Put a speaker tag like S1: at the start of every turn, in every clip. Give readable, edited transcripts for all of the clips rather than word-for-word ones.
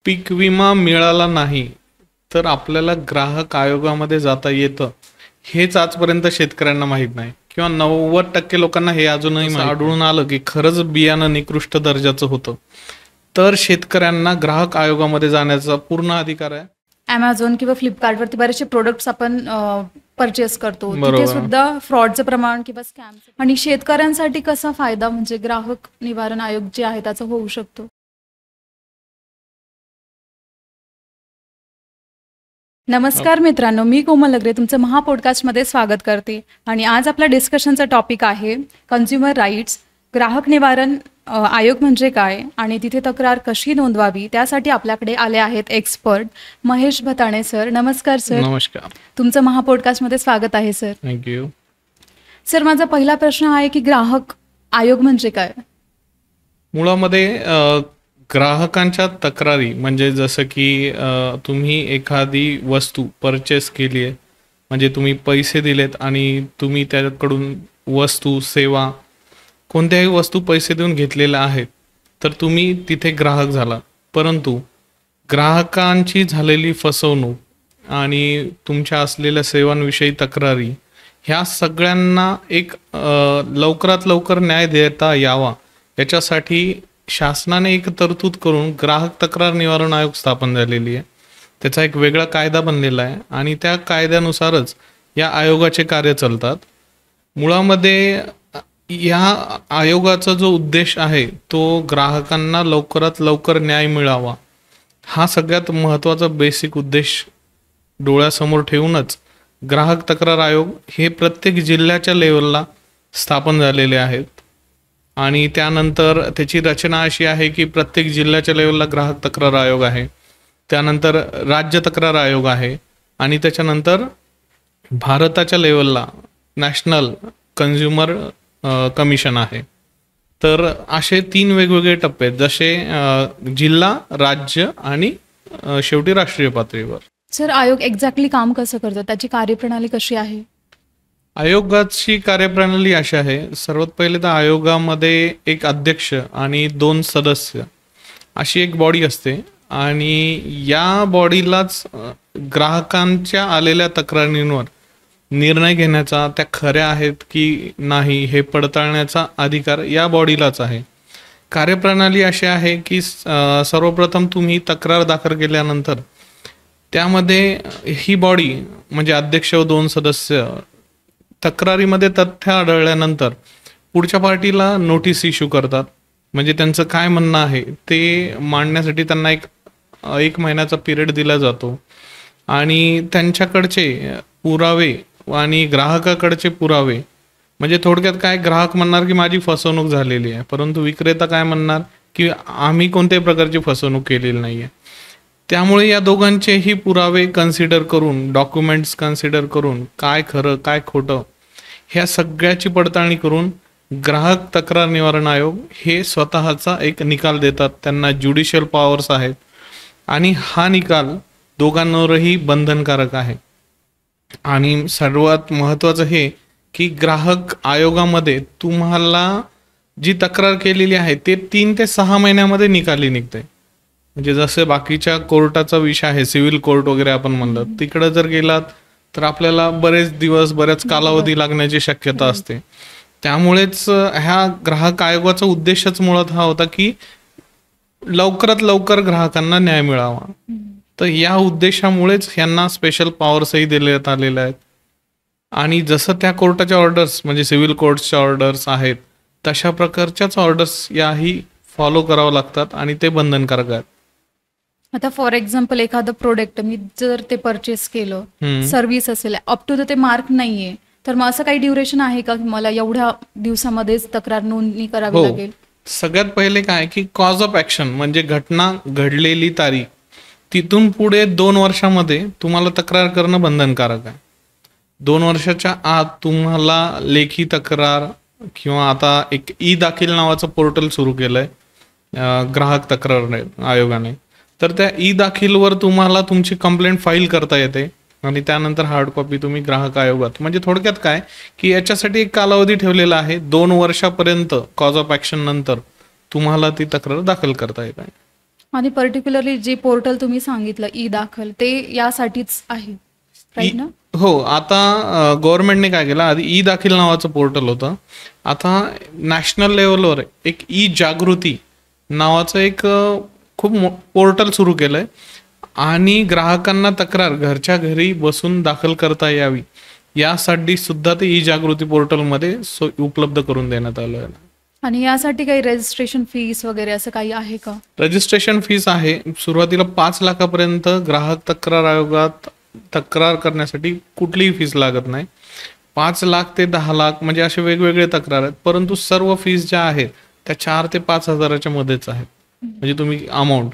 S1: पीक विमा मिळाला नाही तर आपल्याला ग्राहक आयोगामध्ये जाता येतं हेच आजपर्यंत शेतकऱ्यांना माहीत नाही, किंवा 90% लोकांना हे अजूनही आढळून आलं की खरंच बियाणं निकृष्ट दर्जाचं होतं तर शेतकऱ्यांना ग्राहक आयोगामध्ये जाण्याचा पूर्ण अधिकार आहे.
S2: Amazon किंवा फ्लिपकार्टवरती बरेचसे प्रोडक्ट्स आपण परचेस करतो, तिथे
S1: बरोबर.
S2: सुद्धा फ्रॉडचं प्रमाण किंवा स्कॅम आणि शेतकऱ्यांसाठी कसा फायदा म्हणजे ग्राहक निवारण आयोग जे आहे त्याचा होऊ शकतो. नमस्कार मित्रांनो, मी कोमल लगरे तुमचं महापॉडकास्टमध्ये स्वागत करते आणि आज आपला डिस्कशनचा टॉपिक आहे कन्झ्युमर राईट्स. ग्राहक निवारण आयोग म्हणजे काय आणि तिथे तक्रार कशी नोंदवावी त्यासाठी आपल्याकडे आले आहेत एक्सपर्ट महेश भताणे सर. नमस्कार सर.
S1: नमस्कार.
S2: तुमचं महापॉडकास्टमध्ये स्वागत आहे सर.
S1: थँक्यू.
S2: सर, माझा पहिला प्रश्न आहे की ग्राहक आयोग म्हणजे काय.
S1: मुळामध्ये ग्राहकांच्या तक्रारी म्हणजे जसं की तुम्ही एखादी वस्तू परचेस केली आहे, म्हणजे तुम्ही पैसे दिलेत आणि तुम्ही त्याकडून वस्तू सेवा कोणत्याही वस्तू पैसे देऊन घेतलेल्या आहेत तर तुम्ही तिथे ग्राहक झाला, परंतु ग्राहकांची झालेली फसवणूक आणि तुमच्या असलेल्या सेवांविषयी तक्रारी ह्या सगळ्यांना एक लवकरात लवकर न्याय देता यावा याच्यासाठी शासनाने एक तरतूद करून ग्राहक तक्रार निवारण आयोग स्थापन झालेली आहे. त्याचा एक वेगळा कायदा बनलेला आहे आणि त्या कायद्यानुसारच या आयोगाचे कार्य चालतात. मुळामध्ये या आयोगाचा जो उद्देश आहे तो ग्राहकांना लवकरात लवकर न्याय मिळावा हा सगळ्यात महत्त्वाचा बेसिक उद्देश डोळ्यासमोर ठेवूनच ग्राहक तक्रार आयोग हे प्रत्येक जिल्ह्याच्या लेवलला स्थापन झालेले आहेत. आणि त्यानंतर त्याची रचना अशी आहे की प्रत्येक जिल्ह्याच्या लेवलला ग्राहक तक्रार आयोग आहे, त्यानंतर राज्य तक्रार आयोग आहे आणि त्याच्यानंतर भारताच्या लेवलला नॅशनल कन्झ्युमर कमिशन आहे. तर असे 3 वेगवेगळे टप्पे आहेत, जसे जिल्हा, राज्य आणि शेवटी राष्ट्रीय पातळीवर.
S2: सर, आयोग एक्झॅक्टली काम कसं करतं, त्याची कार्यप्रणाली कशी आहे.
S1: आयोगाची कार्यप्रणाली अशी आहे, सर्वात पहिले तर आयोगामध्ये एक अध्यक्ष आणि 2 सदस्य अशी एक बॉडी असते आणि या बॉडीलाच ग्राहकांच्या आलेल्या तक्रारींवर निर्णय घेण्याचा, त्या खऱ्या आहेत की नाही हे पडताळण्याचा अधिकार या बॉडीलाच आहे. कार्यप्रणाली अशी आहे की सर्वप्रथम तुम्ही तक्रार दाखल केल्यानंतर त्यामध्ये ही बॉडी म्हणजे अध्यक्ष व 2 सदस्य तक्रारीमध्ये तथ्य आढळल्यानंतर पुढच्या पार्टीला नोटीस इश्यू करतात. म्हणजे त्यांचं काय म्हणणं आहे ते मांडण्यासाठी त्यांना एक महिन्याचा पिरियड दिला जातो आणि त्यांच्याकडचे पुरावे आणि ग्राहकाकडचे पुरावे, म्हणजे थोडक्यात काय, ग्राहक म्हणणार की माझी फसवणूक झालेली आहे, परंतु विक्रेता काय म्हणणार की आम्ही कोणत्याही प्रकारची फसवणूक केलेली नाही आहे. त्यामुळे या दोघांचेही पुरावे कन्सिडर करून, डॉक्युमेंट्स कन्सिडर करून काय खरं काय खोटं ह्या सगळ्याची पडताळणी करून ग्राहक तक्रार निवारण आयोग हे स्वतःचा एक निकाल देतात. त्यांना ज्युडिशियल पॉवर्स आहेत आणि हा निकाल दोघांवरही बंधनकारक आहे. आणि सर्वात महत्त्वाचं हे की ग्राहक आयोगामध्ये तुम्हाला जी तक्रार केलेली आहे ते 3 ते 6 महिन्यामध्ये निकाली निघते. म्हणजे जसे बाकीच्या कोर्टाचा विषय आहे, सिव्हिल कोर्ट वगैरे आपण म्हणलं, तिकडं जर गेलात तर आपल्याला बरेच दिवस, बऱ्याच कालावधी लागण्याची शक्यता असते. त्यामुळेच ह्या ग्राहक आयोगाचा उद्देशच मुळात हा होता की लवकरात लवकर ग्राहकांना न्याय मिळावा. तर या उद्देशामुळेच ह्यांना स्पेशल पॉवर्सही देण्यात आलेल्या आहेत. आणि जसं त्या कोर्टाच्या ऑर्डर्स म्हणजे सिव्हिल कोर्ट्सच्या ऑर्डर्स आहेत तशा प्रकारच्याच ऑर्डर्स याही फॉलो करावं लागतात आणि ते बंधनकारक आहेत.
S2: आता फॉर एक्झाम्पल एखादं प्रोडक्ट मी जर ते परचेस केलं, सर्व्हिस असेल, अप टू ते मार्क नाहीये, तर मग असं काही ड्युरेशन आहे का मला एवढ्या दिवसामध्येच तक्रार नोंदणी करावी लागेल.
S1: सगळ्यात पहिले काय की कॉज ऑफ ऍक्शन म्हणजे घटना घडलेली तारीख, तिथून पुढे 2 वर्षामध्ये तुम्हाला तक्रार करणं बंधनकारक आहे. 2 वर्षाच्या आत तुम्हाला लेखी तक्रार किंवा आता एक ई दाखील नावाचं पोर्टल सुरू केलंय ग्राहक तक्रार आयोगाने, तर त्या ई दाखीलवर तुम्हाला तुमची कंप्लेंट फाईल करता येते आणि त्यानंतर हार्ड कॉपी तुम्ही ग्राहक आयोगात, म्हणजे थोडक्यात काय की याच्यासाठी एक कालावधी ठेवलेला आहे. 2 वर्षापर्यंत कॉज ऑफ ऍक्शन नंतर तुम्हाला ती तक्रार दाखल करता येत आहे.
S2: आणि पर्टिक्युलरली जे पोर्टल तुम्ही सांगितलं ई दाखल ते यासाठीच आहे, राईट ना?
S1: हो, आता गव्हर्नमेंटने काय केलं, आधी ई दाखल नावाचं पोर्टल होतं. आता नॅशनल लेवलवर एक ई जागृती नावाचं एक खूप पोर्टल सुरू केलंय आणि ग्राहकांना तक्रार घरच्या घरी बसून दाखल करता यावी यासाठी सुद्धा ते ई जागृती पोर्टलमध्ये उपलब्ध करून देण्यात आलं आहे.
S2: आणि यासाठी काही रजिस्ट्रेशन फीस वगैरे असं काही आहे का?
S1: रजिस्ट्रेशन फीस आहे. सुरुवातीला 5 लाखापर्यंत ग्राहक तक्रार आयोगात तक्रार करण्यासाठी कुठलीही फीस लागत नाही. 5 लाख ते 10 लाख म्हणजे असे वेगवेगळे तक्रार आहेत, परंतु सर्व फीस ज्या आहेत त्या 4 ते 5 हजाराच्या मध्येच आहेत, म्हणजे तुम्ही अमाऊंट.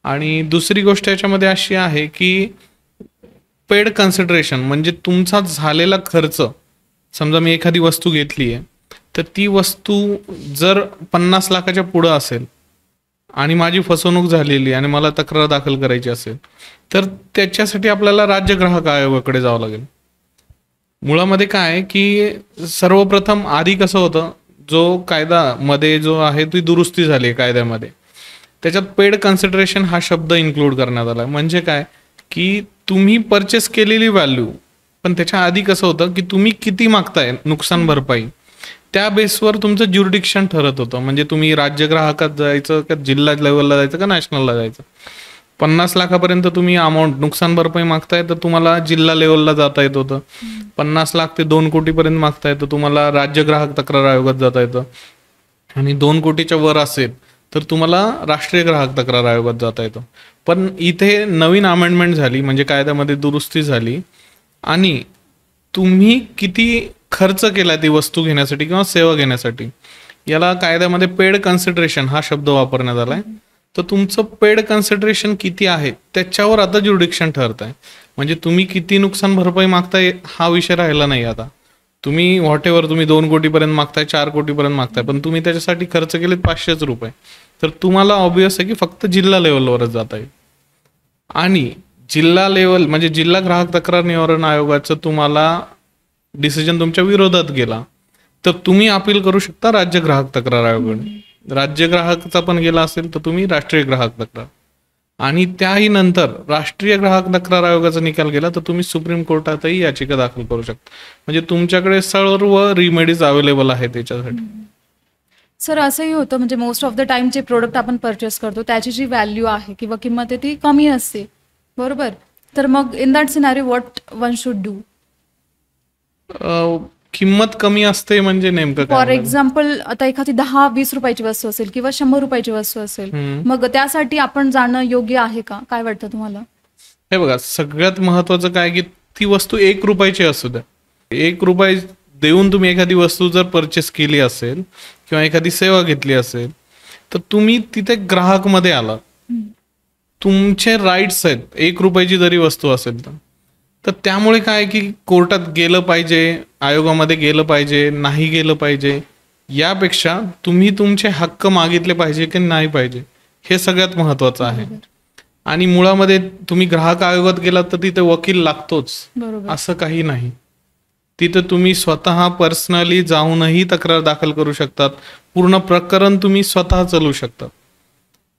S1: आणि दुसरी गोष्ट याच्यामध्ये अशी आहे की पेड कन्सिडरेशन म्हणजे तुमचा झालेला खर्च. समजा मी एखादी वस्तू घेतली आहे, तर ती वस्तू जर 50 लाखाच्या पुढं असेल आणि माझी फसवणूक झालेली आणि मला तक्रार दाखल करायची असेल, तर त्याच्यासाठी आपल्याला राज्य ग्राहक आयोगाकडे जावं लागेल. मुळामध्ये काय की सर्वप्रथम आधी कसं होतं, जो कायद्यामध्ये जो आहे ती दुरुस्ती झाली आहे कायद्यामध्ये, त्याच्यात पेड कन्सिडरेशन हा शब्द इन्क्लूड करण्यात आला. म्हणजे काय की तुम्ही परचेस केलेली व्हॅल्यू, पण त्याच्या आधी कसं होतं की तुम्ही किती मागताय नुकसान भरपाई, त्या बेसवर तुमचं ज्युरिडिक्शन ठरत होतं. म्हणजे तुम्ही राज्य ग्राहकात जायचं का जिल्हा लेवलला जायचं का नॅशनलला जायचं. 50 लाखापर्यंत तुम्ही अमाऊंट नुकसान भरपाई मागताय तर तुम्हाला जिल्हा लेवलला जाता येत होतं. 50 लाख ते 2 कोटीपर्यंत मागताय तर तुम्हाला राज्य ग्राहक तक्रार आयोगात जाता येतं. आणि 2 कोटीच्या वर असेल तर तुम्हाला राष्ट्रीय ग्राहक तक्रार आयोगात जाता येतं. पण इथे नवीन अमेंडमेंट झाली, म्हणजे कायद्यामध्ये दुरुस्ती झाली आणि तुम्ही किती खर्च केला ती वस्तू घेण्यासाठी किंवा सेवा घेण्यासाठी, याला कायद्यामध्ये पेड कन्सिडरेशन हा शब्द वापरण्यात आलाय. तर तुमचं पेड कन्सिडरेशन किती आहे त्याच्यावर आता ज्युरिडिक्शन ठरत आहे. म्हणजे तुम्ही किती नुकसान भरपाई मागताय हा विषय राहिला नाही. आता तुम्ही व्हॉटेवर तुम्ही 2 कोटीपर्यंत मागताय, 4 कोटीपर्यंत मागताय, पण तुम्ही त्याच्यासाठी खर्च केलेत 500 रुपये, तर तुम्हाला ऑब्वियस आहे की फक्त जिल्हा लेवलवरच जाता येईल. आणि जिल्हा लेवल म्हणजे जिल्हा ग्राहक तक्रार निवारण आयोगाचं तुम्हाला डिसिजन तुमच्या विरोधात गेला तर तुम्ही अपील करू शकता राज्य ग्राहक तक्रार आयोगाकडे. राज्य ग्राहकचा पण गेला असेल तर तुम्ही राष्ट्रीय ग्राहक तक्रार, आणि त्याही नंतर राष्ट्रीय ग्राहक तक्रार आयोगाचा निकाल गेला तर तुम्ही सुप्रीम कोर्टातही याचिका दाखल करू शकता. म्हणजे तुमच्याकडे सर्व रिमेडीज अवेलेबल आहे त्याच्यासाठी.
S2: सर असंही होतं म्हणजे मोस्ट ऑफ द टाइम जे प्रोडक्ट आपण परचेस करतो त्याची जी व्हॅल्यू आहे किंवा किंमत आहे ती कमी असते, बरोबर? तर मग in that scenario what one should do?
S1: किंमत कमी असते म्हणजे नेमकं
S2: फॉर एक्झाम्पल आता एखादी 10-20 रुपयाची वस्तू असेल किंवा 100 रुपयाची वस्तू असेल, मग त्यासाठी आपण जाणं योग्य आहे का? काय वाटतं तुम्हाला?
S1: हे बघा, सगळ्यात महत्वाचं काय की ती वस्तू 1 रुपयाची असू द्या, 1 रुपये देऊन तुम्ही एखादी वस्तू जर परचेस केली असेल किंवा एखादी सेवा घेतली असेल तर तुम्ही तिथे ग्राहक मध्ये आला, तुमचे राईट्स आहेत 1 रुपयाची जरी वस्तू असेल तर त्यामुळे काय की कोर्टात गेलं पाहिजे, आयोगामध्ये गेलं पाहिजे, नाही गेलं पाहिजे, यापेक्षा तुम्ही तुमचे हक्क मागितले पाहिजे की नाही पाहिजे हे सगळ्यात महत्वाचं आहे. आणि मुळामध्ये तुम्ही ग्राहक आयोगात गेलात तर तिथे वकील लागतोच असं काही नाही. तिथं तुम्ही स्वतः पर्सनली जाऊनही तक्रार दाखल करू शकतात, पूर्ण प्रकरण तुम्ही स्वतः चालवू शकतात.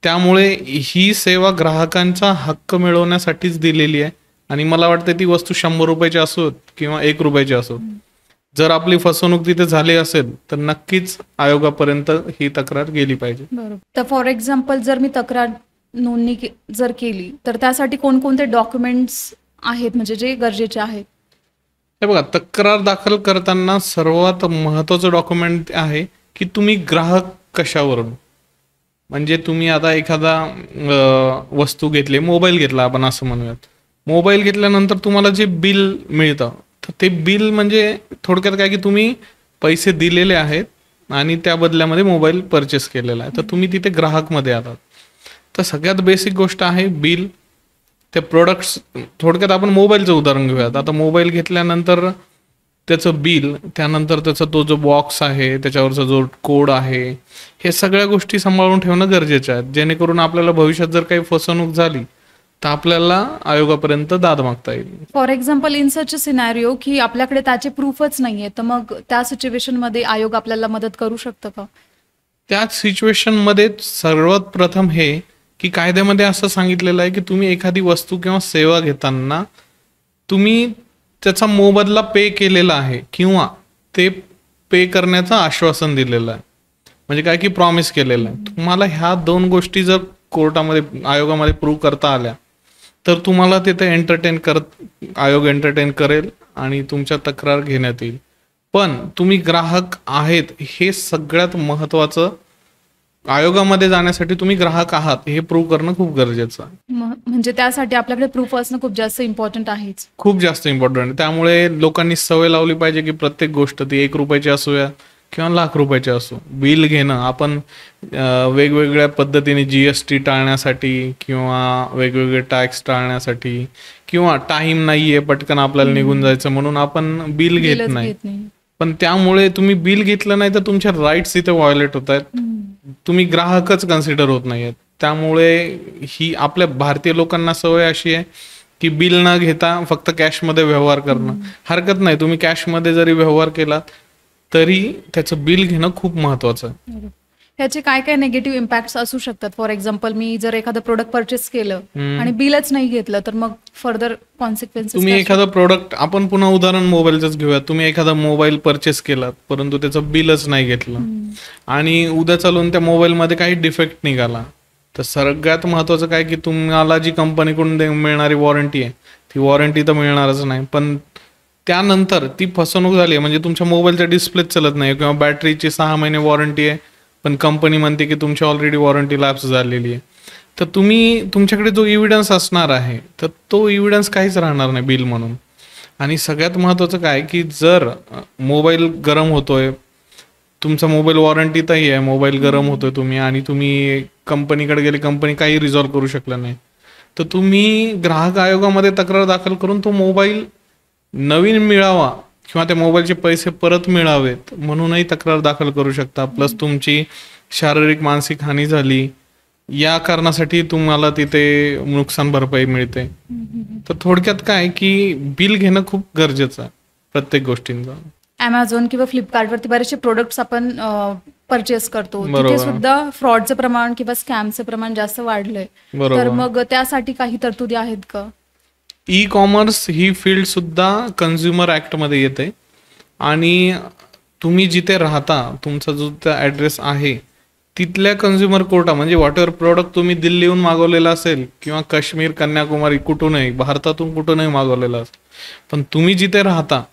S1: त्यामुळे ही सेवा ग्राहकांचा हक्क मिळवण्यासाठीच दिलेली आहे. आणि मला वाटतं ती वस्तू 100 रुपयाची असोत किंवा 1 रुपयाची असोत, जर आपली फसवणूक तिथे झाली असेल तर नक्कीच आयोगापर्यंत ही तक्रार गेली पाहिजे.
S2: बरोबर. तर फॉर एक्झाम्पल जर मी तक्रार नोंदणी जर केली तर त्यासाठी कोणकोणते डॉक्युमेंट्स आहेत म्हणजे जे गरजेचे आहेत?
S1: हे बघा, तक्रार दाखल करताना सर्वात महत्वाचं डॉक्युमेंट आहे की तुम्ही ग्राहक कशावरून. म्हणजे तुम्ही आता एखादा वस्तू घेतली, मोबाईल घेतला आपण असं म्हणूयात, मोबाईल घेतल्यानंतर तुम्हाला जे बिल मिळतं तर ते बिल म्हणजे थोडक्यात काय की तुम्ही पैसे दिलेले आहेत आणि त्या बदल्यामध्ये मोबाईल परचेस केलेला आहे, तर तुम्ही तिथे ग्राहकमध्ये आलात. तर सगळ्यात बेसिक गोष्ट आहे बिल. ते प्रोडक्ट्स, थोडक्यात आपण मोबाईलचं उदाहरण घेऊयात. आता मोबाईल घेतल्यानंतर त्याचं बिल, त्यानंतर त्याचा तो जो बॉक्स आहे त्याच्यावरचा जो कोड आहे, हे सगळ्या गोष्टी सांभाळून ठेवणं गरजेचं आहे, जेणेकरून आपल्याला भविष्यात जर काही फसवणूक झाली तर आपल्याला आयोगापर्यंत दाद मागता येईल.
S2: For example in such a scenario की आपल्याकडे त्याचे प्रूफच नाहीये, तर मग त्या सिच्युएशन मध्ये आयोग आपल्याला मदत करू शकतं का?
S1: त्या सिच्युएशन मध्ये सर्वात प्रथम हे की कायद्यामध्ये असं सांगितलेलं आहे की तुम्ही एखादी वस्तू किंवा सेवा घेताना तुम्ही त्याचा मोबदला पे केलेला आहे किंवा ते पे करण्याचं आश्वासन दिलेलं आहे. म्हणजे काय की प्रॉमिस केलेलं आहे. तुम्हाला ह्या 2 गोष्टी जर कोर्टामध्ये आयोगामध्ये प्रूव्ह करता आल्या तर तुम्हाला तिथे आयोग एंटरटेन करेल आणि तुमच्या तक्रार घेण्यात येईल. पण तुम्ही ग्राहक आहेत हे सगळ्यात महत्वाचं. आयोगामध्ये जाण्यासाठी तुम्ही ग्राहक आहात हे प्रूव्ह करणं खूप गरजेचं आहे.
S2: म्हणजे त्यासाठी आपल्याकडे प्रूफ असणं खूप जास्त इम्पॉर्टंट आहेच.
S1: खूप जास्त इम्पॉर्टंट आहे. त्यामुळे लोकांनी सवय लावली पाहिजे की प्रत्येक गोष्ट ती 1 रुपयाची असूया किंवा लाख रुपयाची असो, बिल घेणं. आपण वेगवेगळ्या पद्धतीने जीएसटी टाळण्यासाठी किंवा वेगवेगळे टॅक्स टाळण्यासाठी किंवा टाइम नाहीये पटकन आपल्याला निघून जायचं म्हणून आपण बिल घेत नाही. पण त्यामुळे तुम्ही बिल घेतलं नाही तर तुमच्या राईट्स इथे व्हायोलेट होत आहेत. तुम्ही ग्राहकच कन्सिडर होत नाहीयेत. त्यामुळे ही आपल्या भारतीय लोकांना सवय अशी आहे की बिल न घेता फक्त कॅशमध्ये व्यवहार करणं. हरकत नाही, तुम्ही कॅशमध्ये जरी व्यवहार केला तरी त्याचं बिल घेणं खूप महत्वाचं आहे.
S2: ह्याचे काय काय निगेटिव्ह इम्पॅक्ट असू शकतात? फॉर एक्झाम्पल, मी जर एखादं प्रोडक्ट परचेस केलं आणि बिलच नाही घेतलं तर मग फर्दर कॉन्सिक्वेन्सेस.
S1: तुम्ही एखादं प्रोडक्ट, आपण पुन्हा उदाहरण मोबाईलच घेऊया. तुम्ही एखादा मोबाईल परचेस केला परंतु त्याचं बिलच नाही घेतलं आणि उद्या चालून त्या मोबाईलमध्ये काही डिफेक्ट निघाला तर सगळ्यात महत्वाचं काय की तुम्हाला जी कंपनीकडून मिळणारी वॉरंटी आहे ती वॉरंटी तर मिळणारच नाही. पण त्यानंतर ती फसवणूक झाली म्हणजे तुमच्या मोबाईलचा डिस्प्लेच चलत नाही किंवा बॅटरीची 6 महिने वॉरंटी आहे पण कंपनी म्हणते की तुमची ऑलरेडी वॉरंटी लॅप्स झालेली आहे. तर तुमच्याकडे जो इव्हिडन्स असणार आहे तर तो इव्हिडन्स काहीच राहणार नाही बिल म्हणून. आणि सगळ्यात महत्वाचं काय की जर मोबाईल गरम होतोय, तुमचा मोबाईल वॉरंटीतही आहे, मोबाईल गरम होतोय तुम्ही आणि तुम्ही कंपनीकडे गेले, कंपनी काही रिझॉल्व्ह करू शकलं नाही तर तुम्ही ग्राहक आयोगामध्ये तक्रार दाखल करून तो मोबाईल नवीन मिळावा किंवा त्या मोबाईलचे पैसे परत मिळावेत म्हणूनही तक्रार दाखल करू शकता. प्लस तुमची शारीरिक मानसिक हानी झाली या कारणासाठी तुम्हाला तिथे नुकसान भरपाई मिळते. तर थोडक्यात काय की बिल घेणं खूप गरजेचं आहे प्रत्येक गोष्टींचं.
S2: अमेझॉन किंवा फ्लिपकार्टवरती बरेचसे प्रोडक्ट्स आपण परचेस करतो, तिथे सुद्धा फ्रॉडचं प्रमाण किंवा स्कॅमचं प्रमाण जास्त वाढलंय. तर मग त्यासाठी काही तरतुदी आहेत का?
S1: ई कॉमर्स ही फील्ड सुद्धा कन्झ्युमर ऍक्टमध्ये येते आणि तुम्ही जिथे राहता, तुमचा जो ॲड्रेस आहे तिथल्या कन्झ्युमर कोर्टा म्हणजे व्हॉट एव्हर प्रोडक्ट तुम्ही दिल्लीहून मागवलेला असेल किंवा काश्मीर, कन्याकुमारी, कुठूनही भारतातून कुठूनही मागवलेला असेल, पण तुम्ही जिथे राहता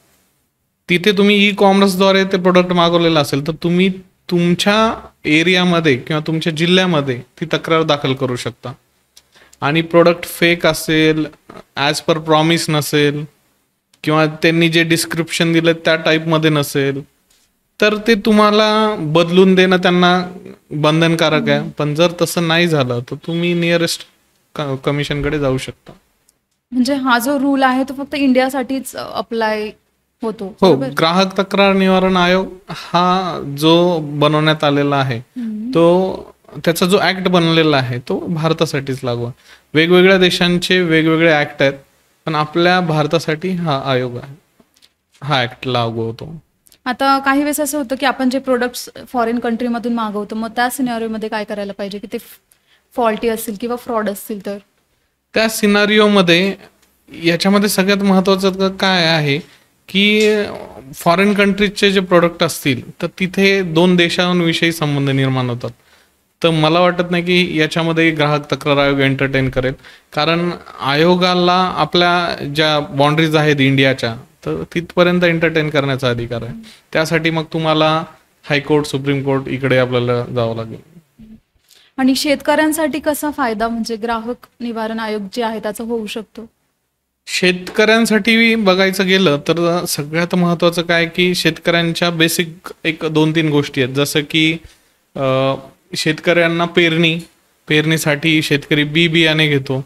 S1: तिथे तुम्ही ई कॉमर्सद्वारे ते प्रोडक्ट मागवलेलं असेल तर तुम्ही तुमच्या एरियामध्ये किंवा तुमच्या जिल्ह्यामध्ये ती तक्रार दाखल करू शकता. आणि प्रोडक्ट फेक असेल, ॲज पर प्रॉमिस नसेल किंवा त्यांनी जे डिस्क्रिप्शन दिलं त्या टाईपमध्ये नसेल तर ते तुम्हाला बदलून देणं त्यांना बंधनकारक आहे. पण जर तसं नाही झालं तर तुम्ही नियरेस्ट कमिशनकडे जाऊ शकता.
S2: म्हणजे हा जो रूल आहे तो फक्त इंडियासाठीच अप्लाय होतो?
S1: हो, ग्राहक तक्रार निवारण आयोग हा जो बनवण्यात आलेला आहे तो, त्याचा जो ऍक्ट बनलेला आहे तो भारतासाठीच लागू आहे. वेगवेगळ्या देशांचे वेगवेगळे ऍक्ट आहेत पण आपल्या भारतासाठी हा आयोग आहे, हा ऍक्ट लागू होतो.
S2: आता काही वेळेस असं होतं की आपण जे प्रोडक्ट्स फॉरेन कंट्रीमधून मागवतो मग त्या सिनारिओमध्ये काय करायला पाहिजे की ते फॉल्टी असतील किंवा फ्रॉड असतील तर?
S1: त्या सिनारिओमध्ये याच्यामध्ये सगळ्यात महत्वाचं काय आहे की फॉरेन कंट्रीजचे जे प्रोडक्ट असतील तर तिथे 2 देशांविषयी संबंध निर्माण होतात. तर मला वाटत नाही की याच्यामध्ये ग्राहक तक्रार आयोग एंटरटेन करेल, कारण आयोगाला आपल्या ज्या बाउंड्रीज आहेत इंडियाच्या तर तिथपर्यंत एंटरटेन करण्याचा अधिकार आहे. त्यासाठी मग तुम्हाला हायकोर्ट, सुप्रीम कोर्ट इकडे आपल्याला जावं लागेल.
S2: आणि शेतकऱ्यांसाठी कसा फायदा म्हणजे ग्राहक निवारण आयोग जे आहे त्याचा होऊ शकतो?
S1: शेतकऱ्यांसाठी बघायचं गेलं तर सगळ्यात महत्वाचं काय की शेतकऱ्यांच्या बेसिक 1-2-3 गोष्टी आहेत. जसं की शेतकऱ्यांना पेरणीसाठी शेतकरी बियाणे घेतो.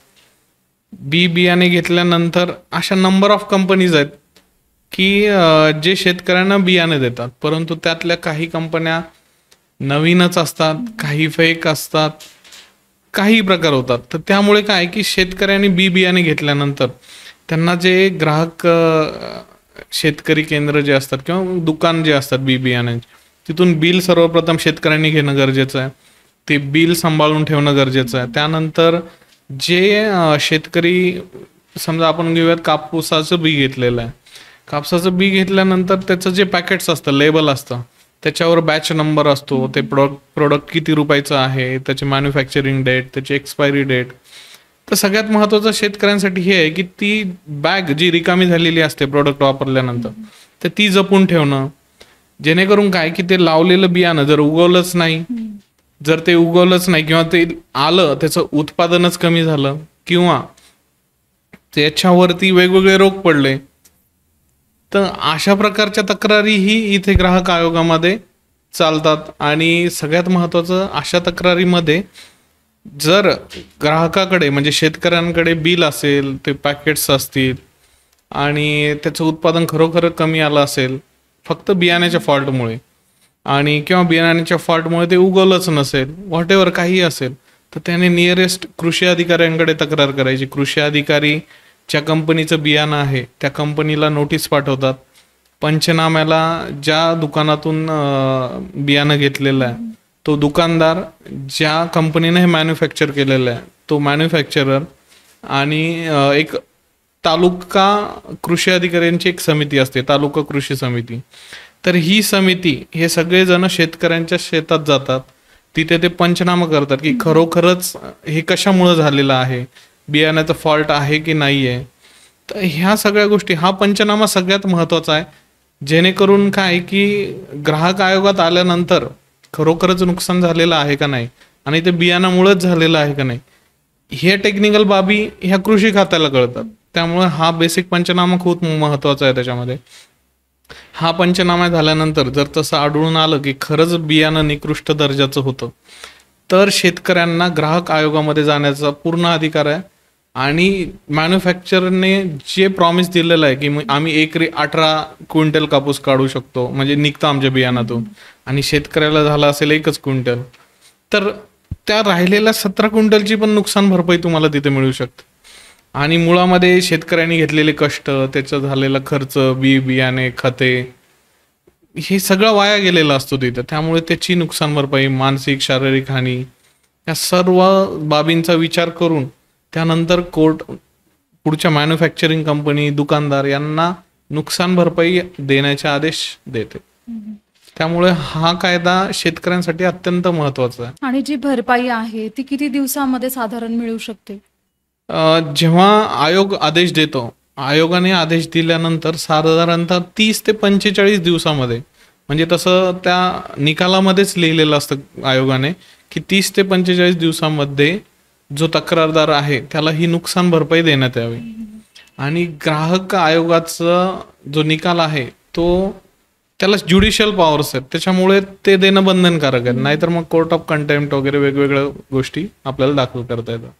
S1: बियाणे घेतल्यानंतर अशा नंबर ऑफ कंपनीज आहेत की जे शेतकऱ्यांना बियाणे देतात, परंतु त्यातल्या काही कंपन्या नवीनच असतात, काही फेक असतात, काही प्रकार होतात. तर त्यामुळे काय की शेतकऱ्यांनी बियाणे घेतल्यानंतर त्यांना जे ग्राहक शेतकरी केंद्र जे असतात किंवा दुकान जे असतात बियाण्यांचे तिथून बिल सर्वप्रथम शेतकऱ्यांनी घेणं गरजेचं आहे. ते बिल सांभाळून ठेवणं गरजेचं आहे. त्यानंतर जे शेतकरी, समजा आपण घेऊयात कापूसाचं बी घेतलेलं आहे. कापसाचं बी घेतल्यानंतर त्याचं जे पॅकेट्स असतं, लेबल असतं, त्याच्यावर बॅच नंबर असतो, ते प्रोडक्ट किती रुपयाचं आहे, त्याची मॅन्युफॅक्चरिंग डेट, त्याची एक्सपायरी डेट. तर सगळ्यात महत्त्वाचं शेतकऱ्यांसाठी हे आहे की ती बॅग जी रिकामी झालेली असते प्रोडक्ट वापरल्यानंतर, तर ती जपून ठेवणं. जेणेकरून काय की ते लावलेलं बियाणं जर उगवलंच नाही, किंवा ते आलं, त्याचं उत्पादनच कमी झालं, किंवा त्याच्यावरती वेगवेगळे रोग पडले, तर अशा प्रकारच्या तक्रारीही इथे ग्राहक आयोगामध्ये चालतात. आणि सगळ्यात महत्त्वाचं, अशा तक्रारीमध्ये जर ग्राहकाकडे म्हणजे शेतकऱ्यांकडे बिल असेल, ते पॅकेट्स असतील आणि त्याचं उत्पादन खरोखर कमी आलं असेल फक्त बियाण्याच्या फॉल्टमुळे, आणि किंवा बियाण्याच्या फॉल्टमुळे ते उगवलंच नसेल, व्हॉट एव्हर काही असेल, तर त्याने नियरेस्ट कृषी अधिकाऱ्यांकडे तक्रार करायची. कृषी अधिकारी ज्या कंपनीचं बियाणं आहे त्या कंपनीला नोटीस पाठवतात. पंचनाम्याला ज्या दुकानातून बियाणं घेतलेलं आहे तो दुकानदार, ज्या कंपनीने हे मॅन्युफॅक्चर केलेलं आहे तो मॅन्युफॅक्चरर, आणि एक तालुका कृषी अधिकाऱ्यांची एक समिती असते, तालुका कृषी समिती. तर ही समिती हे सगळेजण शेतकऱ्यांच्या शेतात जातात, तिथे ते पंचनामा करतात की खरोखरच हे कशामुळे झालेलं आहे, बियाण्याचा फॉल्ट आहे की नाही आहे. तर ह्या सगळ्या गोष्टी, हा पंचनामा सगळ्यात महत्त्वाचा आहे. जेणेकरून काय की ग्राहक आयोगात आल्यानंतर खरोखरच नुकसान झालेलं आहे का नाही, आणि ते बियाणामुळेच झालेलं आहे का नाही, हे टेक्निकल बाबी ह्या कृषी खात्याला कळतात. त्यामुळे हा बेसिक पंचनामा खूप महत्त्वाचा आहे. त्याच्यामध्ये हा पंचनामा झाल्यानंतर जर तसं आढळून आलं की खरंच बियाणं निकृष्ट दर्जाचं होतं, तर शेतकऱ्यांना ग्राहक आयोगामध्ये जाण्याचा पूर्ण अधिकार आहे. आणि मॅन्युफॅक्चरने जे प्रॉमिस दिलेलं आहे की आम्ही एकरी 18 क्विंटल कापूस काढू शकतो, म्हणजे निघतं आमच्या बियाणातून, आणि शेतकऱ्याला झाला असेल 1 क्विंटल, तर त्या राहिलेल्या 17 क्विंटलची पण नुकसान भरपाई तुम्हाला तिथे मिळू शकते. आणि मुळामध्ये शेतकऱ्यांनी घेतलेले कष्ट, त्याचा झालेला खर्च, बियाणे, खते, हे सगळं वाया गेलेलं असतो तिथं. त्यामुळे त्याची नुकसान भरपाई, मानसिक शारीरिक हानी, या सर्व बाबींचा विचार करून त्यानंतर कोर्ट पुढच्या मॅन्युफॅक्चरिंग कंपनी, दुकानदार यांना नुकसान भरपाई देण्याचे आदेश देते. त्यामुळे हा कायदा शेतकऱ्यांसाठी अत्यंत महत्त्वाचा आहे.
S2: आणि जी भरपाई आहे ती किती दिवसामध्ये साधारण मिळू शकते?
S1: जेव्हा आयोग आदेश देतो, आयोगाने आदेश दिल्यानंतर साधारणतः 30 ते 45 दिवसामध्ये, म्हणजे तसं त्या निकालामध्येच लिहिलेलं असतं आयोगाने की 30 ते 45 दिवसामध्ये जो तक्रारदार आहे त्याला ही नुकसान भरपाई देण्यात यावी. आणि ग्राहक आयोगाचा जो निकाल आहे तो, त्याला ज्युडिशियल पॉवर्स आहेत, त्याच्यामुळे ते देणं बंधनकारक आहे. नाहीतर मग कोर्ट ऑफ कंटेम्प्ट वगैरे वेगवेगळ्या गोष्टी आपल्याला दाखल करता येतात.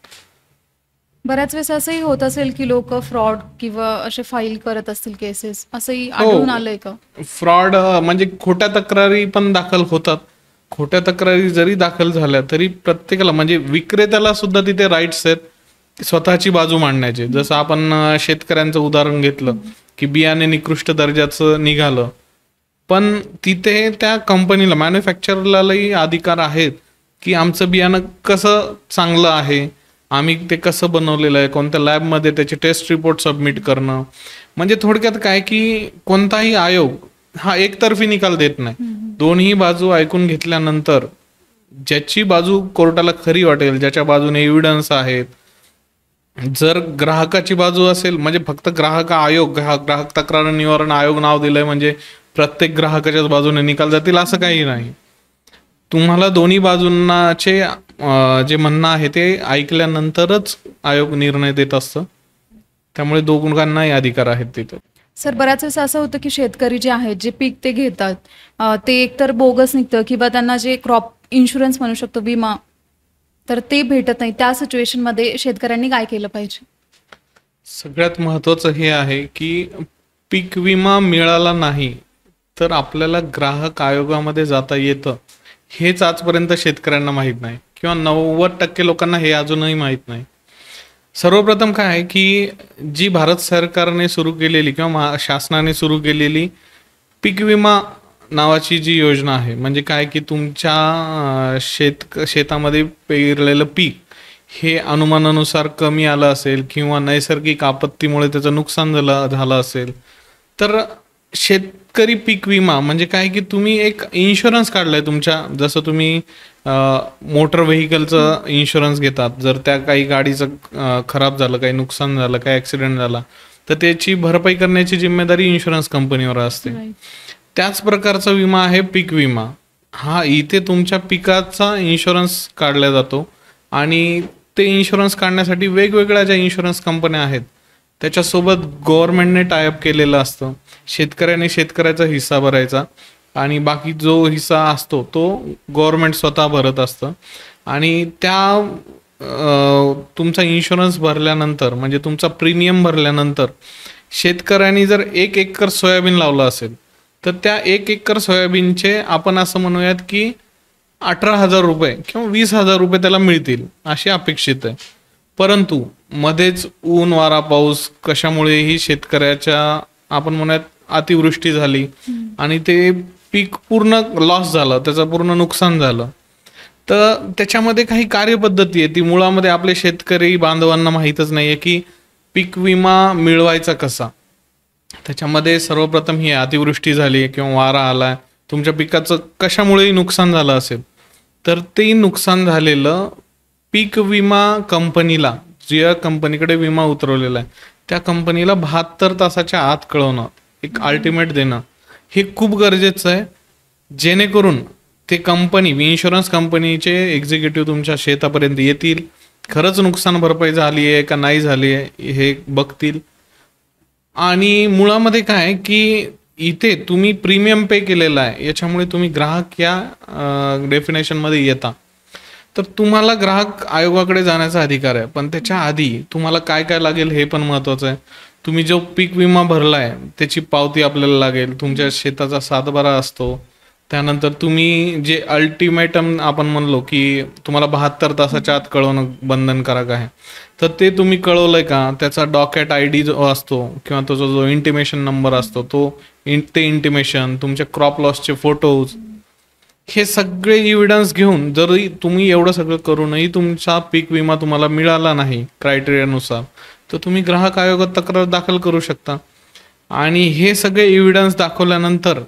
S2: बऱ्याच वेळेस असंही होत असेल की लोक फ्रॉड किंवा असे फाईल करत असतील केसेस, असंही आढळून आलंय का?
S1: फ्रॉड म्हणजे खोट्या तक्रारी पण दाखल होतात. खोट्या तक्रारी जरी दाखल झाल्या तरी प्रत्येकाला, म्हणजे विक्रेत्याला सुद्धा तिथे राईट्स आहेत स्वतःची बाजू मांडण्याचे. जसं आपण शेतकऱ्यांचं उदाहरण घेतलं की बियाणे निकृष्ट दर्जाचं निघालं, पण तिथे त्या कंपनीला, मॅन्युफॅक्चररलाही अधिकार आहेत की आमचं बियाणं कसं चांगलं आहे, आम्ही ते कसं बनवलेलं आहे, कोणत्या लॅबमध्ये त्याचे टेस्ट रिपोर्ट सबमिट करणं. म्हणजे थोडक्यात काय की कोणताही आयोग हा एकतर्फी निकाल देत नाही. दोन्ही बाजू ऐकून घेतल्यानंतर ज्याची बाजू कोर्टाला खरी वाटेल, ज्याच्या बाजूने एव्हिडन्स आहेत, जर ग्राहकाची बाजू असेल, म्हणजे फक्त ग्राहक आयोग, ग्राहक तक्रार निवारण आयोग नाव दिलंय म्हणजे प्रत्येक ग्राहकाच्याच बाजूने निकाल जातील असं काही नाही. तुम्हाला दोन्ही बाजूंनाचे जे म्हणणं आहे ते ऐकल्यानंतरच आयोग निर्णय देत असतं. त्यामुळे दोघांनाही अधिकार आहेत तिथे.
S2: सर, बऱ्याच वेळेस असं होतं की शेतकरी जे आहेत, जे पीक ते घेतात, ते एकतर बोगस निघतं किंवा त्यांना जे क्रॉप इन्शुरन्स म्हणू शकतो, विमा, तर ते भेटत नाही. त्या सिच्युएशनमध्ये शेतकऱ्यांनी काय केलं पाहिजे?
S1: सगळ्यात महत्त्वाचं हे आहे की पीक विमा मिळाला नाही तर आपल्याला ग्राहक आयोगामध्ये जाता येतं, हेच आजपर्यंत शेतकऱ्यांना माहीत नाही, किंवा 90% लोकांना हे अजूनही माहीत नाही. सर्वप्रथम काय आहे की जी भारत सरकारने सुरू केलेली किंवा शासनाने सुरू केलेली पीक विमा नावाची जी योजना आहे, म्हणजे काय की तुमच्या शेतामध्ये पेरलेलं पीक हे अनुमानानुसार कमी आलं असेल किंवा नैसर्गिक आपत्तीमुळे त्याचं नुकसान झालं असेल, तर शेतकरी पीक विमा म्हणजे काय की तुम्ही एक इन्शुरन्स काढलाय तुमच्या, जसं तुम्ही मोटर व्हेकलचं इन्शुरन्स घेतात, जर त्या काही गाडीचं खराब झालं, काही नुकसान झालं, काही ॲक्सिडेंट झाला, तर त्याची भरपाई करण्याची जिम्मेदारी इन्शुरन्स कंपनीवर असते. त्याच प्रकारचा विमा आहे पीक विमा. हा इथे तुमच्या पिकाचा इन्शुरन्स काढला जातो आणि ते इन्शुरन्स काढण्यासाठी वेगवेगळ्या ज्या इन्शुरन्स कंपन्या आहेत त्याच्यासोबत गव्हर्नमेंटने टायअप केलेलं असतं. शेतकऱ्याने शेतकऱ्याचा हिस्सा भरायचा आणि बाकी जो हिस्सा असतो तो गव्हर्नमेंट स्वतः भरत असतं. आणि तुमचा इन्शुरन्स भरल्यानंतर म्हणजे तुमचा प्रीमियम भरल्यानंतर शेतकऱ्यांनी जर 1 एकर सोयाबीन लावलं असेल तर त्या 1 एकर सोयाबीनचे आपण असं म्हणूयात की 18,000 रुपये किंवा 20,000 रुपये त्याला मिळतील अशी अपेक्षित आहे. परंतु मध्येच ऊन वारा पाऊस कशामुळेही शेतकऱ्याच्या आपण म्हणूयात अतिवृष्टी झाली आणि ते पीक पूर्ण लॉस झालं, त्याचं पूर्ण नुकसान झालं, तर त्याच्यामध्ये काही कार्यपद्धती आहे ती मुळामध्ये आपले शेतकरी बांधवांना माहीतच नाहीये की पीक विमा मिळवायचा कसा. त्याच्यामध्ये सर्वप्रथम ही अतिवृष्टी झाली किंवा वारा आलाय, तुमच्या पिकाचं कशामुळेही नुकसान झालं असेल तर ते नुकसान झालेलं पीक विमा कंपनीला, ज्या कंपनीकडे विमा उतरवलेला आहे त्या कंपनीला 72 तासाच्या आत कळवणं, एक अल्टिमेट देणं हे खूप गरजेचं आहे, जेणेकरून ते कंपनी, इन्शुरन्स कंपनीचे एक्झिक्युटिव्ह तुमच्या शेतापर्यंत येतील, खरंच नुकसान भरपाई झाली आहे का नाही झाली आहे हे बघतील. आणि मुळामध्ये काय की इथे तुम्ही प्रीमियम पे केलेला आहे, याच्यामुळे तुम्ही ग्राहक या डेफिनेशनमध्ये येता. तर तुम्हाला ग्राहक आयोगाकडे जाण्याचा अधिकार आहे, पण त्याच्या आधी तुम्हाला काय काय लागेल हे पण महत्त्वाचं आहे. तुम्ही जो पीक विमा भरलाय त्याची पावती आपल्याला लागेल, तुमच्या शेताचा सातबारा असतो, त्यानंतर तुम्ही जे अल्टिमेटम आपण म्हणलो की तुम्हाला 72 तासाच्या आत कळवणं बंधनकारक आहे, तर ते तुम्ही कळवलंय का, त्याचा डॉकेट ID जो असतो किंवा तो जो इंटिमेशन नंबर असतो ते इंटिमेशन, तुमच्या क्रॉप लॉसचे फोटोज, हे सगळे इव्हिडन्स घेऊन जरी तुम्ही एवढं सगळं करूनही तुमचा पीक विमा तुम्हाला मिळाला नाही क्रायटेरियानुसार, तर तुम्ही ग्राहक आयोगात तक्रार दाखल करू शकता. आणि हे सगळे इव्हिडन्स दाखवल्यानंतर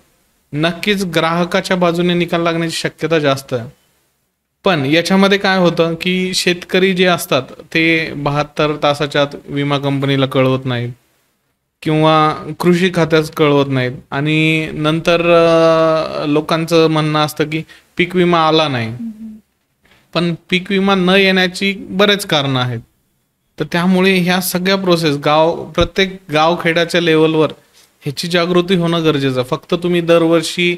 S1: नक्कीच ग्राहकाच्या बाजूने निकाल लागण्याची शक्यता जास्त आहे. पण याच्यामध्ये काय होतं की शेतकरी जे असतात ते 72 तासाच्या आत विमा कंपनीला कळवत नाहीत किंवा कृषी खात्याच कळवत नाहीत आणि नंतर लोकांचं म्हणणं असतं की पीक विमा आला नाही. पण पीक विमा न येण्याची बरेच कारणं आहेत. तर त्यामुळे ह्या सगळ्या प्रोसेस प्रत्येक गावखेड्याच्या लेवलवर ह्याची जागृती होणं गरजेचं. फक्त तुम्ही दरवर्षी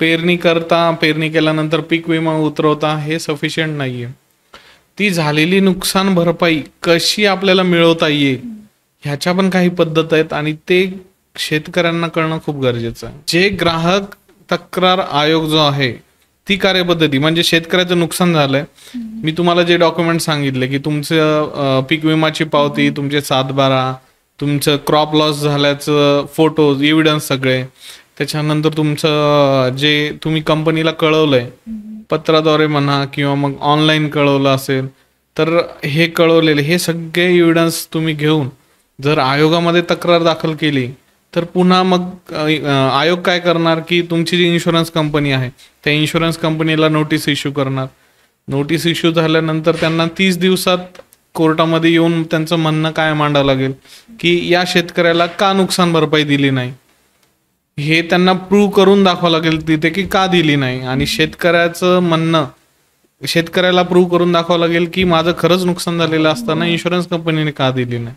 S1: पेरणी केल्यानंतर पीक विमा उतरवता हे सफिशियंट नाहीये. ती झालेली नुकसान भरपाई कशी आपल्याला मिळवता येईल ह्याच्या पण काही पद्धत आहेत आणि ते शेतकऱ्यांना कळणं खूप गरजेचं आहे. जे ग्राहक तक्रार आयोग जो आहे ती कार्यपद्धती म्हणजे शेतकऱ्याचं नुकसान झालंय, मी तुम्हाला जे डॉक्युमेंट सांगितले की तुमचं पीक विमाची पावती, तुमचे सातबारा, तुमचं क्रॉप लॉस झाल्याचं फोटोज, एव्हिडन्स सगळे, त्याच्यानंतर तुमचं जे तुम्ही कंपनीला कळवलंय पत्राद्वारे म्हणा किंवा मग ऑनलाईन कळवलं असेल तर हे कळवलेले हे सगळे एव्हिडन्स तुम्ही घेऊन जर आयोगामध्ये तक्रार दाखल केली तर पुन्हा मग आयोग काय करणार की तुमची जी इन्शुरन्स कंपनी आहे त्या इन्शुरन्स कंपनीला नोटीस इश्यू करणार. नोटीस इश्यू झाल्यानंतर त्यांना 30 दिवसात कोर्टामध्ये येऊन त्यांचं म्हणणं काय मांडावं लागेल की या शेतकऱ्याला का नुकसान भरपाई दिली नाही हे त्यांना प्रूव्ह करून दाखवावं लागेल तिथे की का दिली नाही. आणि शेतकऱ्याचं म्हणणं शेतकऱ्याला प्रूव्ह करून दाखवावं लागेल की माझं खरंच नुकसान झालेलं असताना इन्शुरन्स कंपनीने का दिली नाही.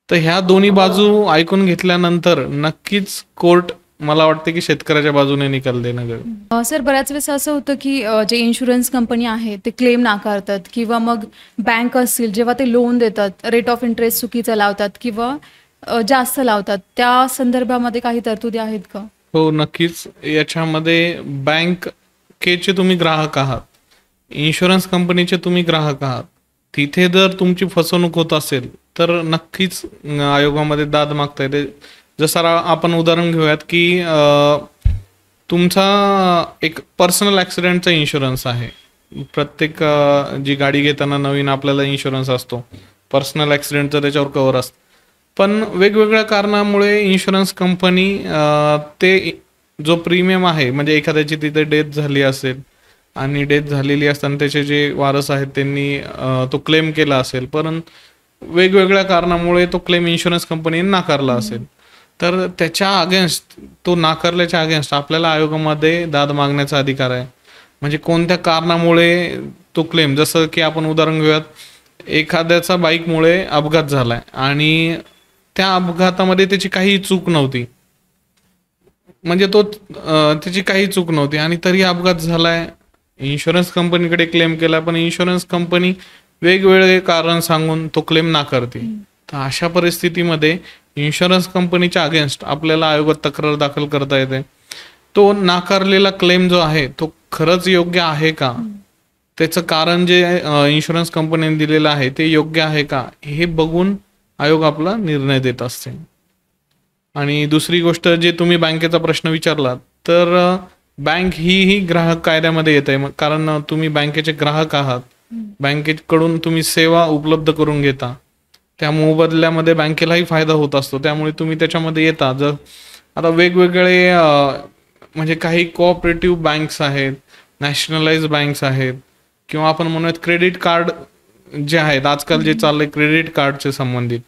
S1: तर ह्या दोन्ही बाजू ऐकून घेतल्यानंतर नक्कीच कोर्ट मला वाटते की शेतकऱ्याच्या बाजूने निकाल देणं गरजेचं.
S2: सर, बऱ्याच वेळेस असं होतं की जे इन्शुरन्स कंपनी आहे ते क्लेम नाकारतात किंवा मग बँक असतील जेव्हा ते लोन देतात रेट ऑफ इंटरेस्ट चुकीचा लावतात किंवा जास्त लावतात, त्या संदर्भामध्ये काही तरतुदी आहेत का?
S1: हो, नक्कीच. याच्यामध्ये बँकेचे तुम्ही ग्राहक आहात, इन्शुरन्स कंपनीचे तुम्ही ग्राहक आहात, तिथे जर तुमची फसवणूक होत असेल तर नक्कीच आयोगामध्ये दाद मागता येते. जसं आपण उदाहरण घेऊयात की तुमचा एक पर्सनल ॲक्सिडेंटचा इन्शुरन्स आहे. प्रत्येक जी गाडी घेताना नवीन आपल्याला इन्शुरन्स असतो, पर्सनल ॲक्सिडेंटचं त्याच्यावर कव्हर असतं. पण वेगवेगळ्या कारणामुळे इन्शुरन्स कंपनी ते जो प्रीमियम आहे, म्हणजे एखाद्याची तिथे डेथ झाली असेल आणि डेथ झालेली असताना त्याचे जे वारस आहेत त्यांनी तो क्लेम केला असेल, परंतु वेगवेगळ्या कारणामुळे तो क्लेम इन्शुरन्स कंपनीने नाकारला असेल, तर त्याच्या अगेन्स्ट, तो नाकारल्याच्या अगेन्स्ट आपल्याला आयोगामध्ये दाद मागण्याचा अधिकार आहे. म्हणजे कोणत्या कारणामुळे तो क्लेम, जसं की आपण उदाहरण घेऊयात, एखाद्याचा बाईकमुळे अपघात झालाय आणि त्या अपघातामध्ये त्याची काही चूक नव्हती, म्हणजे त्याची काही चूक नव्हती आणि तरी अपघात झालाय, इन्शुरन्स कंपनीकडे क्लेम केला, पण इन्शुरन्स कंपनी वेगवेगळे कारण सांगून तो क्लेम नाकारते. तर अशा परिस्थितीमध्ये इन्शुरन्स कंपनीच्या अगेन्स्ट आपल्याला आयोगात तक्रार दाखल करता येते. तो नाकारलेला क्लेम जो आहे तो खरंच योग्य आहे का, त्याचं कारण जे इन्शुरन्स कंपनीने दिलेलं आहे ते योग्य आहे का, हे बघून आयोग आपला निर्णय देत असते. आणि दुसरी गोष्ट, जे तुम्ही बँकेचा प्रश्न विचारला, तर बँक ही ग्राहक कायद्यामध्ये येत आहे, कारण तुम्ही बँकेचे ग्राहक आहात, बँकेकडून तुम्ही सेवा उपलब्ध करून घेता, त्या मोबदल्यामध्ये बँकेलाही फायदा होत असतो, त्यामुळे तुम्ही त्याच्यामध्ये येता. जर आता वेगवेगळे म्हणजे काही कोऑपरेटिव्ह बँक्स आहेत, नॅशनलाइज बँक्स आहेत, किंवा आपण म्हणूयात क्रेडिट कार्ड जे आहेत, आजकाल जे चाललंय क्रेडिट कार्डचे संबंधित,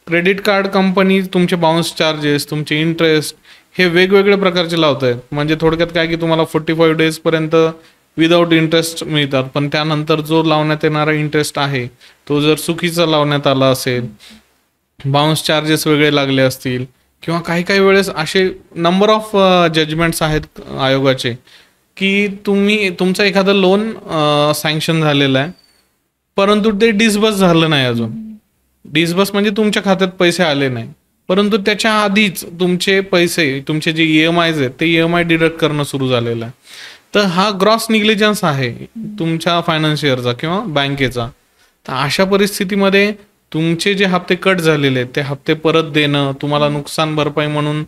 S1: क्रेडिट कार्ड कंपनी तुमचे बाउन्स चार्जेस, तुमचे इंटरेस्ट हे वेगवेगळ्या प्रकारचे लावत आहेत. म्हणजे थोडक्यात काय की तुम्हाला 45 डेज पर्यंत विदाऊट इंटरेस्ट मिळतात, पण त्यानंतर जो लावण्यात येणारा इंटरेस्ट आहे तो जर चुकीचा लावण्यात आला असेल, बाउन्स चार्जेस वेगळे लागले असतील, किंवा काही काही वेळेस असे नंबर ऑफ जजमेंट्स आहेत आयोगाचे की तुमचं एखादं लोन सँक्शन झालेलं आहे, परंतु ते डिसबस झालं नाही अजून. डिसबस म्हणजे तुमच्या खात्यात पैसे आले नाही, परंतु त्याच्या आधीच तुमचे पैसे, तुमचे जे EMI आहेत ते EMI डिडक्ट करणं सुरू झालेलं आहे. तर हा ग्रॉस निग्लिजन्स आहे तुमच्या फायनान्शियरचा किंवा बँकेचा. तर अशा परिस्थितीमध्ये तुमचे जे हप्ते कट झालेले आहेत ते हप्ते परत देणं, तुम्हाला नुकसान भरपाई म्हणून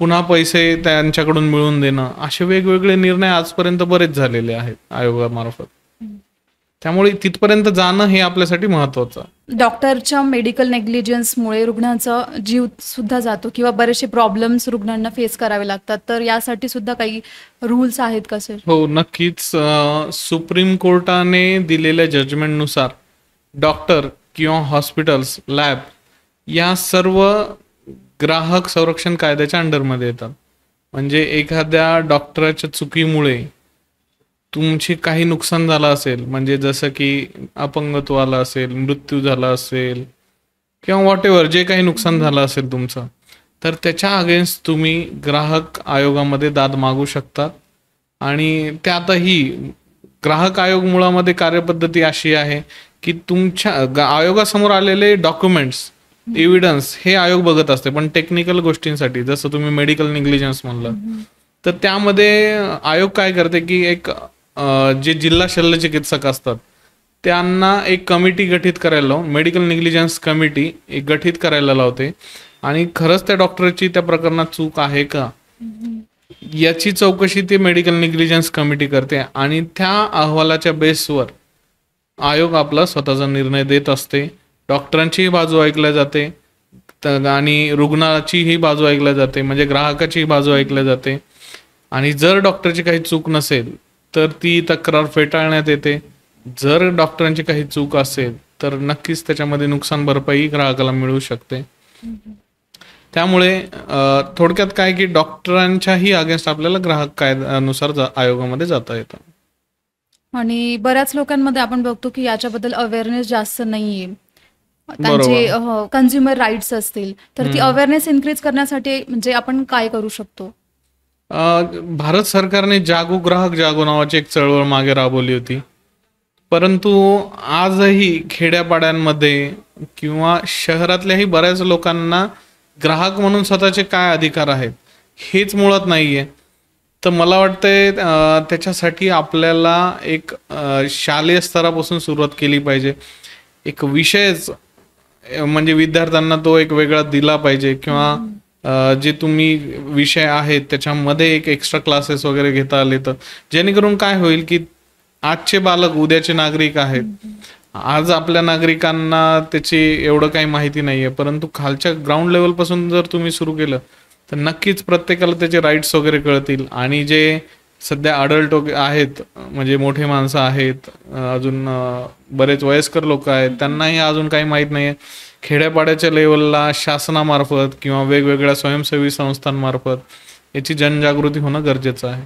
S1: पुन्हा पैसे त्यांच्याकडून मिळवून देणं, असे वेगवेगळे निर्णय आजपर्यंत बरेच झालेले आहेत आयोगामार्फत. त्यामुळे तिथपर्यंत जाणं हे आपल्यासाठी महत्वाचं.
S2: डॉक्टरच्या मेडिकल नेग्लिजन्समुळे रुग्णांचा जीव सुद्धा जातो किंवा बरेचसे प्रॉब्लेम्स रुग्णांना फेस करावे लागतात, तर यासाठी सुद्धा काही रूल्स आहेत का सर?
S1: हो, नक्कीच. सुप्रीम कोर्टाने दिलेल्या जजमेंटनुसार डॉक्टर किंवा हॉस्पिटल्स, लॅब या सर्व ग्राहक संरक्षण कायद्याच्या अंडरमध्ये येतात. म्हणजे एखाद्या डॉक्टराच्या चुकीमुळे तुमची काही नुकसान झालं असेल, म्हणजे जसं की अपंगत्व आलं असेल, मृत्यू झाला असेल, किंवा व्हॉट एव्हर जे काही नुकसान झालं असेल तुमचं, तर त्याच्या अगेन्स्ट तुम्ही ग्राहक आयोगामध्ये दाद मागू शकतात. आणि त्यातही ग्राहक आयोग मुळामध्ये कार्यपद्धती अशी आहे की तुमच्या आयोगासमोर आलेले डॉक्युमेंट्स, एव्हिडन्स हे आयोग बघत असते, पण टेक्निकल गोष्टींसाठी, जसं तुम्ही मेडिकल निग्लिजन्स म्हणलं, तर त्यामध्ये आयोग काय करते की एक जे जिल्हा शल्यचिकित्सक असतात त्यांना एक कमिटी गठीत करायला लावून, मेडिकल निग्लिजन्स कमिटी एक गठीत करायला लावते, आणि खरंच त्या डॉक्टरची त्या प्रकरणात चूक आहे का याची चौकशी ती मेडिकल निग्लिजन्स कमिटी करते, आणि त्या अहवालाच्या बेसवर आयोग आपला स्वतःचा निर्णय देत असते. डॉक्टरांचीही बाजू ऐकल्या जाते आणि रुग्णाचीही बाजू ऐकल्या जाते, म्हणजे ग्राहकाचीही बाजू ऐकल्या जाते. आणि जर डॉक्टरची काही चूक नसेल तर ती तक्रार फेटाळण्यात येते. जर डॉक्टरांची काही चूक असेल तर नक्कीच त्याच्यामध्ये नुकसान भरपाई ग्राहकाला मिळू शकते. त्यामुळे थोडक्यात काय की डॉक्टरांच्याही अगेन्स्ट आपल्याला ग्राहक कायद्यानुसार आयोगामध्ये जाता येतं.
S2: आणि बऱ्याच लोकांमध्ये आपण बघतो की याच्याबद्दल अवेअरनेस जास्त नाहीये. त्यांचे कन्झ्युमर राईट्स असतील तर ती अवेअरनेस इन्क्रीज करण्यासाठी म्हणजे आपण काय करू शकतो?
S1: भारत सरकारने जागो ग्राहक जागो नावाची एक चळवळ मागे राबवली होती, परंतु आजही खेड्यापाड्यांमध्ये किंवा शहरातल्याही बऱ्याच लोकांना ग्राहक म्हणून स्वतःचे काय अधिकार आहेत हेच मुळात नाहीये. तर मला वाटतंय त्याच्यासाठी आपल्याला एक शालेय स्तरापासून सुरुवात केली पाहिजे. एक विषयच म्हणजे विद्यार्थ्यांना तो एक वेगळा दिला पाहिजे, किंवा जे तुम्ही विषय आहेत त्याच्यामध्ये एक एक्स्ट्रा क्लासेस वगैरे घेता आले तर जेणेकरून काय होईल की आजचे बालक उद्याचे नागरिक आहेत. आज आपल्या नागरिकांना त्याची एवढं काही माहिती नाहीये, परंतु खालच्या ग्राउंड लेवल पासून जर तुम्ही सुरू केलं तर नक्कीच प्रत्येकाला त्याचे राईट्स वगैरे कळतील. आणि जे सध्या अडल्ट आहेत म्हणजे मोठे माणसं आहेत, अजून बरेच वयस्कर लोक आहेत, त्यांनाही अजून काही माहीत नाहीये. खेड्यापाड्याच्या लेवलला शासनामार्फत किंवा वेगवेगळ्या स्वयंसेवी संस्थांमार्फत याची जनजागृती होणं गरजेचं आहे.